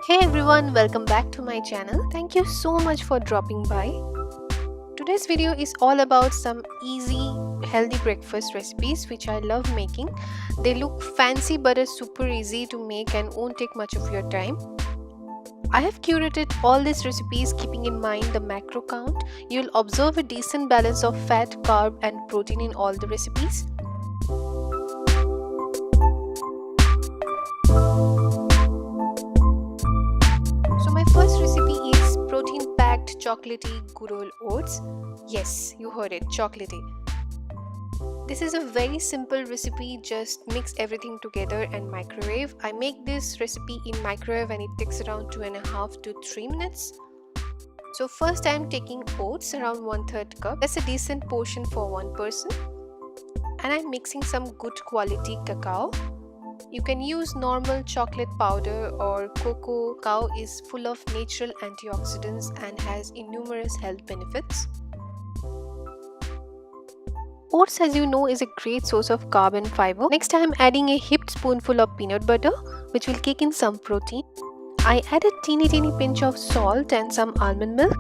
Hey everyone, welcome back to my channel. Thank you so much for dropping by. Today's video is all about some easy, healthy breakfast recipes which I love making. They look fancy but are super easy to make and won't take much of your time. I have curated all these recipes keeping in mind the macro count. You'll observe a decent balance of fat, carb and protein in all the recipes. First recipe is protein-packed chocolatey good old oats. Yes, you heard it, chocolatey. This is a very simple recipe, just mix everything together and microwave. I make this recipe in microwave and it takes around 2.5 to 3 minutes. So first I am taking oats, around 1/3 cup. That's a decent portion for one person. And I'm mixing some good quality cacao. You can use normal chocolate powder or cocoa. Cacao is full of natural antioxidants and has numerous health benefits. Oats, as you know, is a great source of carb and fiber. Next, I am adding a heaped spoonful of peanut butter, which will kick in some protein. I add a teeny pinch of salt and some almond milk,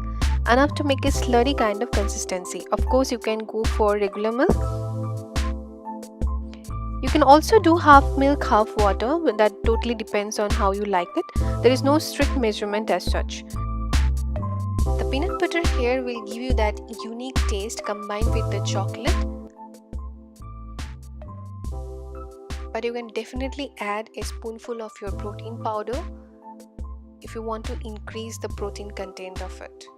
enough to make a slurry kind of consistency. Of course, you can go for regular milk. You can also do half milk, half water, but that totally depends on how you like it. There is no strict measurement as such. The peanut butter here will give you that unique taste combined with the chocolate. But you can definitely add a spoonful of your protein powder if you want to increase the protein content of it.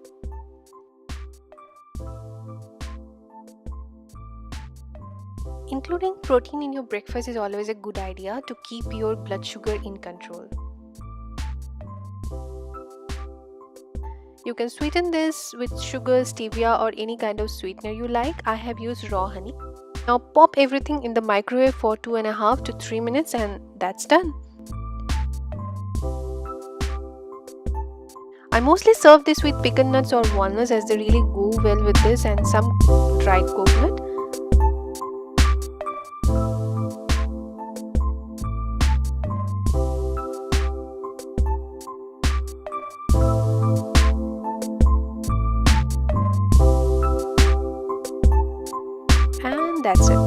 Including protein in your breakfast is always a good idea to keep your blood sugar in control. You can sweeten this with sugar, stevia or any kind of sweetener you like. I have used raw honey. Now pop everything in the microwave for 2.5 to 3 minutes and that's done. I mostly serve this with pecan nuts or walnuts as they really go well with this, and some dried coconut. And that's it.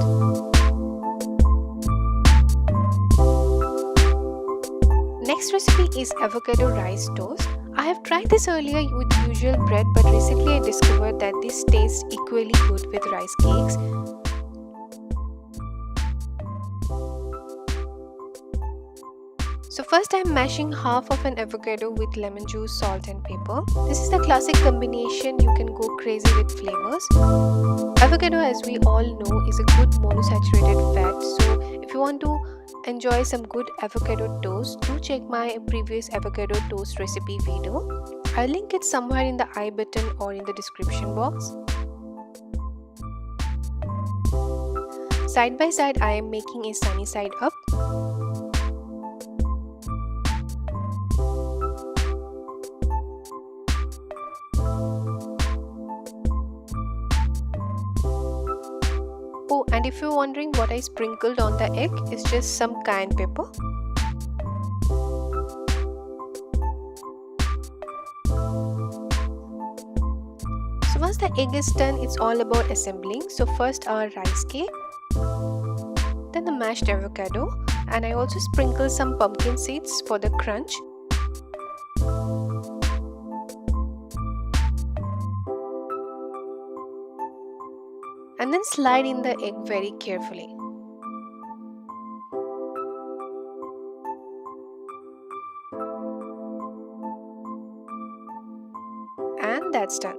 Next recipe is avocado rice toast. I have tried this earlier with usual bread, but recently I discovered that this tastes equally good with rice cakes. So first I am mashing half of an avocado with lemon juice, salt and pepper. This is the classic combination. You can go crazy with flavors. Avocado, as we all know, is a good monosaturated fat. So if you want to enjoy some good avocado toast, do check my previous avocado toast recipe video. I'll link it somewhere in the I button or in the description box. Side by side, I am making a sunny side up. Oh, and if you're wondering what I sprinkled on the egg, it's just some cayenne pepper. So once the egg is done, it's all about assembling. So first our rice cake, then the mashed avocado, and I also sprinkle some pumpkin seeds for the crunch. And then slide in the egg very carefully. And that's done.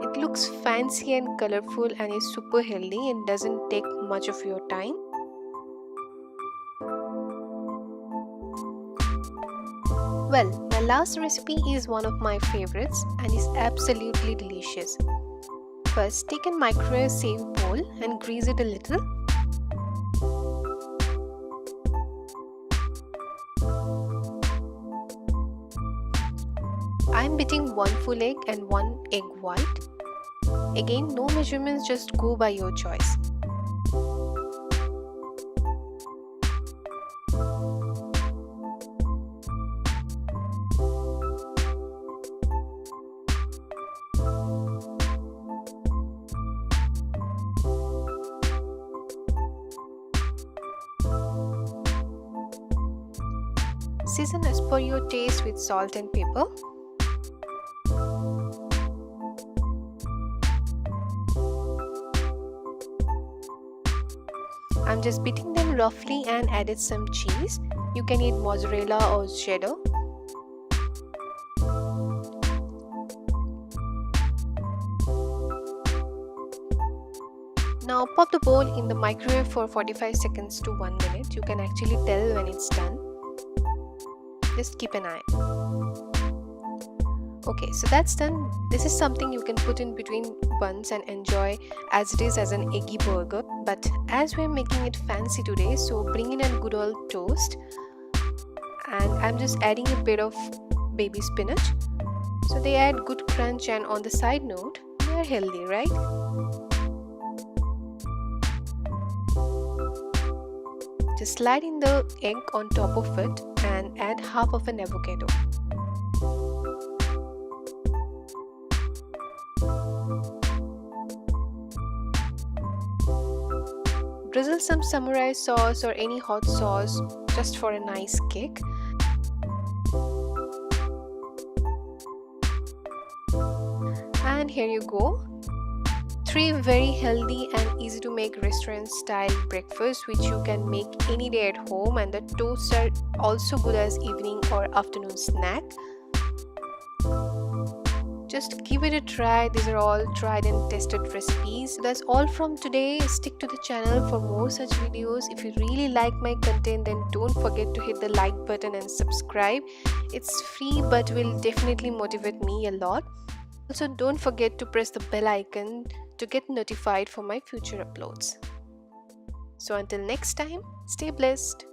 It looks fancy and colorful and is super healthy and doesn't take much of your time. Well, my last recipe is one of my favorites and is absolutely delicious. First, take a microwave safe bowl and grease it a little. I am beating 1 full egg and 1 egg white. Again, no measurements, just go by your choice. Season as per your taste with salt and pepper. I'm just beating them roughly and added some cheese. You can eat mozzarella or cheddar. Now pop the bowl in the microwave for 45 seconds to 1 minute. You can actually tell when it's done. Just keep an eye. Okay, so that's done. This is something you can put in between buns and enjoy as it is as an eggy burger. But as we're making it fancy today, so bring in a good old toast. And I'm just adding a bit of baby spinach. So they add good crunch, and on the side note, they are healthy, right? Just slide in the egg on top of it and add half of an avocado. Drizzle some samurai sauce or any hot sauce just for a nice kick. And here you go. 3 very healthy and easy to make restaurant style breakfasts which you can make any day at home, and the toasts are also good as evening or afternoon snack. Just give it a try. These are all tried and tested recipes. So that's all from today. Stick to the channel for more such videos. If you really like my content, then don't forget to hit the like button and subscribe. It's free but will definitely motivate me a lot. Also, don't forget to press the bell icon to get notified for my future uploads. So until next time, stay blessed.